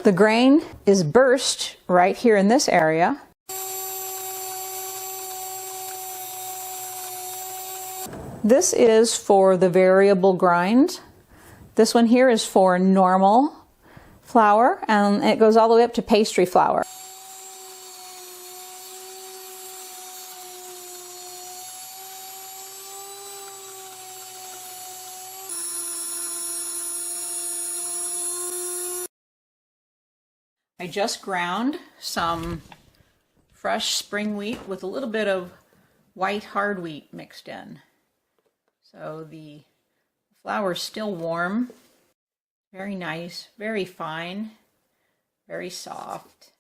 The grain is burst right here in this area. This is for the variable grind. This one here is for normal flour, and it goes all the way up to pastry flour. I just ground some fresh spring wheat with a little bit of white hard wheat mixed in. So the flour is still warm, very nice, very fine, very soft.